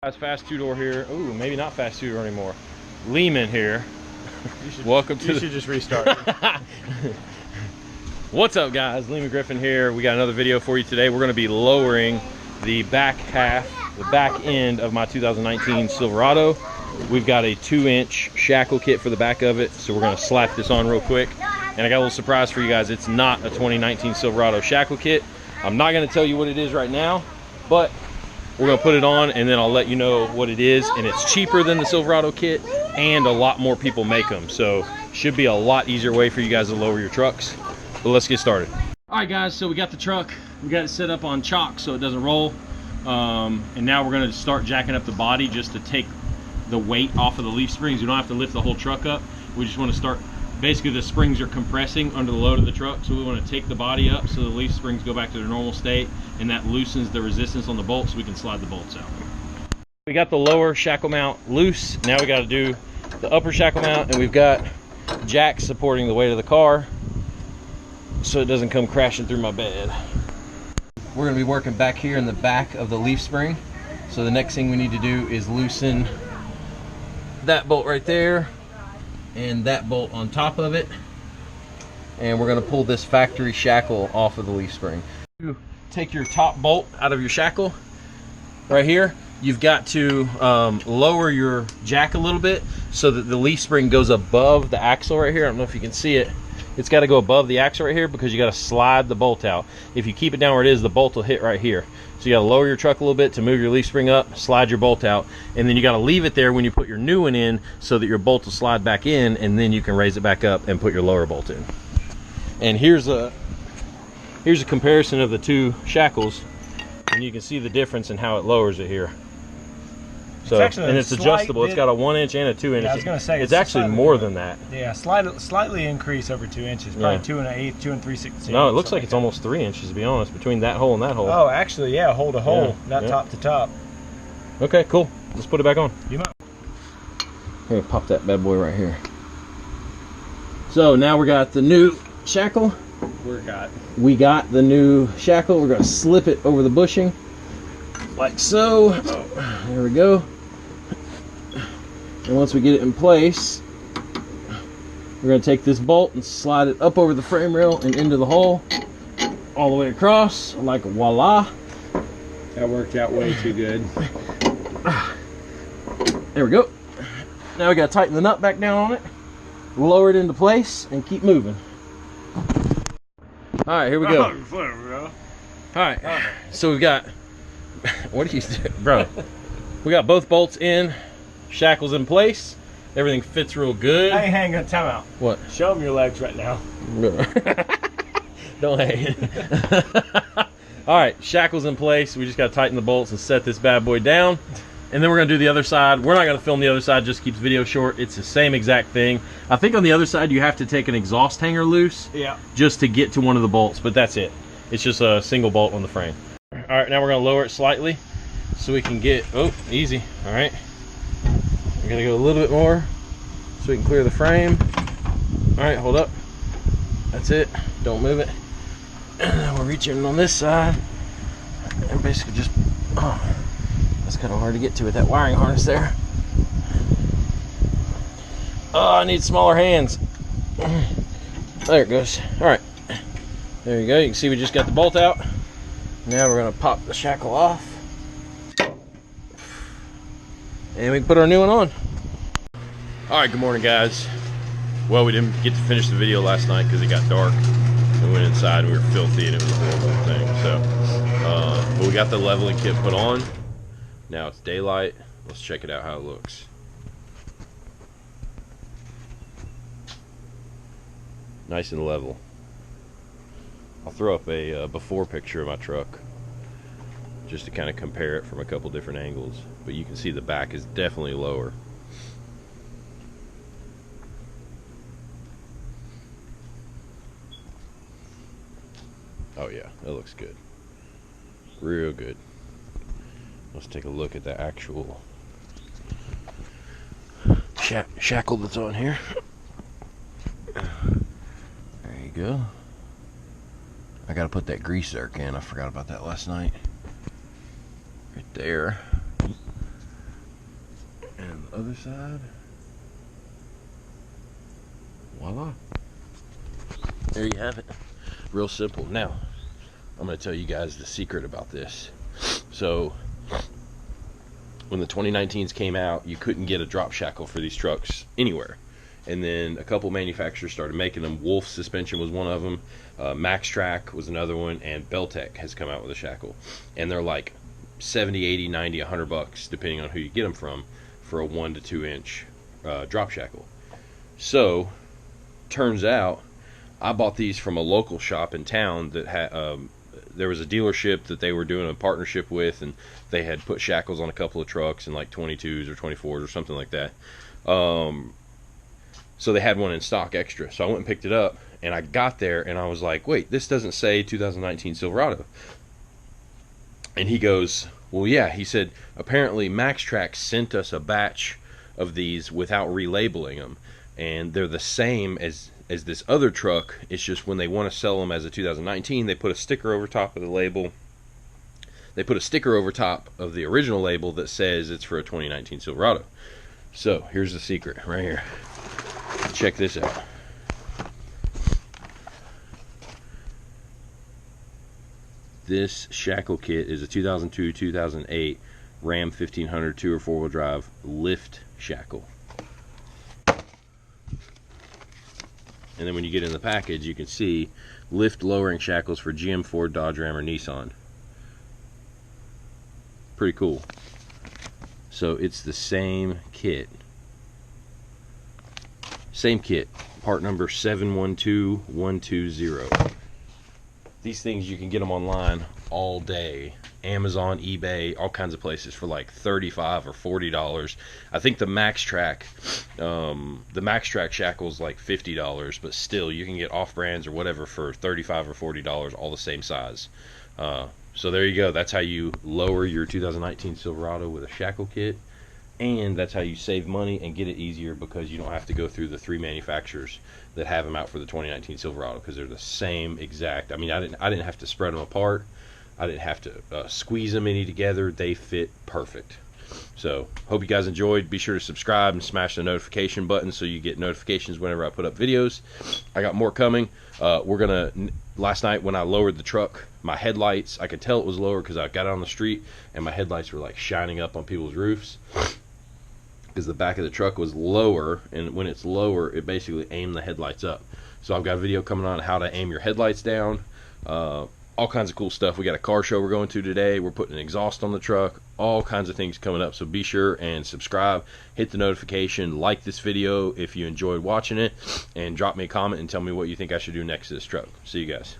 Guys, fast two-door here. Ooh, maybe not fast two-door anymore. Leaman here. Welcome to. You should just restart. What's up, guys? Leaman Griffin here. We got another video for you today. We're going to be lowering the back half, the back end of my 2019 Silverado. We've got a 2-inch shackle kit for the back of it, so we're going to slap this on real quick. And I got a little surprise for you guys. It's not a 2019 Silverado shackle kit. I'm not going to tell you what it is right now, but we're going to put it on and then I'll let you know what it is. And it's cheaper than the Silverado kit and a lot more people make them. So should be a lot easier way for you guys to lower your trucks. But let's get started. All right, guys, so we got the truck. We got it set up on chock so it doesn't roll. And now we're going to start jacking up the body just to take the weight off of the leaf springs. You don't have to lift the whole truck up. We just want to start, basically the springs are compressing under the load of the truck, so we want to take the body up so the leaf springs go back to their normal state, and that loosens the resistance on the bolts so we can slide the bolts out. We got the lower shackle mount loose. Now we got to do the upper shackle mount, and we've got jacks supporting the weight of the car so it doesn't come crashing through my bed. We're going to be working back here in the back of the leaf spring. So the next thing we need to do is loosen that bolt right there and that bolt on top of it, and we're going to pull this factory shackle off of the leaf spring. You take your top bolt out of your shackle right here. You've got to lower your jack a little bit so that the leaf spring goes above the axle right here. I don't know if you can see it. It's got to go above the axle right here because you got to slide the bolt out. If you keep it down where it is, the bolt will hit right here. So you got to lower your truck a little bit to move your leaf spring up, slide your bolt out, and then you got to leave it there when you put your new one in so that your bolt will slide back in, and then you can raise it back up and put your lower bolt in. And here's a comparison of the two shackles, and you can see the difference in how it lowers it here. So, and it's adjustable. It's got a 1-inch and a 2-inch. Yeah, I was going to say it's actually more than that. Yeah, slightly increase over 2 inches. Probably 2 1/8, 2 3/16. No, it looks like it's almost 3 inches, to be honest, between that hole and that hole. Oh, actually, yeah, hole to hole, not top to top. Okay, cool. Let's put it back on. You might. Here, pop that bad boy right here. So now we got the new shackle. We got the new shackle. We're going to slip it over the bushing, like so. There we go. And once we get it in place, we're going to take this bolt and slide it up over the frame rail and into the hole, all the way across, like voila. That worked out way too good. There we go. Now we got to tighten the nut back down on it, lower it into place, and keep moving. All right, here we go. All right, so we've got, what do you do, bro? We got both bolts in, shackles in place. Everything fits real good. Hey, hang on, time out. What? Show them your legs right now. Don't hang. All right, shackles in place. We just got to tighten the bolts and set this bad boy down. And then we're going to do the other side. We're not going to film the other side, just keeps video short. It's the same exact thing. I think on the other side you have to take an exhaust hanger loose, yeah, just to get to one of the bolts, but that's it. It's just a single bolt on the frame. All right, now we're going to lower it slightly so we can get, oh, easy. All right, we're going to go a little bit more so we can clear the frame. All right, hold up. That's it. Don't move it. And then we'll reach in on this side and basically just, oh, that's kind of hard to get to with that wiring harness there. Oh, I need smaller hands. There it goes. All right, there you go. You can see we just got the bolt out. Now we're going to pop the shackle off, and we can put our new one on. All right, good morning, guys. Well, we didn't get to finish the video last night because it got dark. We went inside and we were filthy and it was a horrible thing. So, but we got the leveling kit put on. Now it's daylight. Let's check it out how it looks. Nice and level. I'll throw up a before picture of my truck just to kind of compare it from a couple different angles. But you can see the back is definitely lower. Oh yeah, that looks good. Real good. Let's take a look at the actual shackle that's on here. There you go. I gotta put that grease zerk in. I forgot about that last night. Right there. And the other side. Voila. There you have it. Real simple. Now, I'm going to tell you guys the secret about this. So, when the 2019s came out, you couldn't get a drop shackle for these trucks anywhere. And then a couple manufacturers started making them. Wolf Suspension was one of them. Max Track was another one. And Beltec has come out with a shackle. And they're like 70, 80, 90, 100 bucks, depending on who you get them from, for a 1 to 2 inch drop shackle. So, turns out, I bought these from a local shop in town that had, there was a dealership that they were doing a partnership with, and they had put shackles on a couple of trucks in like 22s or 24s or something like that. So they had one in stock extra. So I went and picked it up, and I got there and I was like, wait, this doesn't say 2019 Silverado. And he goes, well, yeah. He said, apparently Max Track sent us a batch of these without relabeling them, and they're the same as this other truck. It's just when they want to sell them as a 2019, they put a sticker over top of the label. They put a sticker over top of the original label that says it's for a 2019 Silverado. So here's the secret right here. Check this out. This shackle kit is a 2002-2008 Ram 1500 2 or 4-wheel drive lift shackle. And then when you get in the package, you can see lift lowering shackles for GM, Ford, Dodge, Ram, or Nissan. Pretty cool. So it's the same kit. Same kit. Part number 712120. These things, you can get them online all day. Amazon, eBay, all kinds of places for like $35 or $40. I think the Max Track shackle is like $50, but still you can get off brands or whatever for $35 or $40, all the same size. So there you go. That's how you lower your 2019 Silverado with a shackle kit, and that's how you save money and get it easier, because you don't have to go through the 3 manufacturers that have them out for the 2019 Silverado, because they're the same exact. I mean, I didn't have to spread them apart. I didn't have to squeeze them any together. They fit perfect. So, hope you guys enjoyed. Be sure to subscribe and smash the notification button so you get notifications whenever I put up videos. I got more coming. Last night when I lowered the truck, my headlights, I could tell it was lower because I got out on the street and my headlights were like shining up on people's roofs, because the back of the truck was lower, and when it's lower, it basically aimed the headlights up. So I've got a video coming on how to aim your headlights down. All kinds of cool stuff. We got a car show we're going to today. We're putting an exhaust on the truck. All kinds of things coming up. So be sure and subscribe, hit the notification, like this video if you enjoyed watching it, and drop me a comment and tell me what you think I should do next to this truck. See you guys.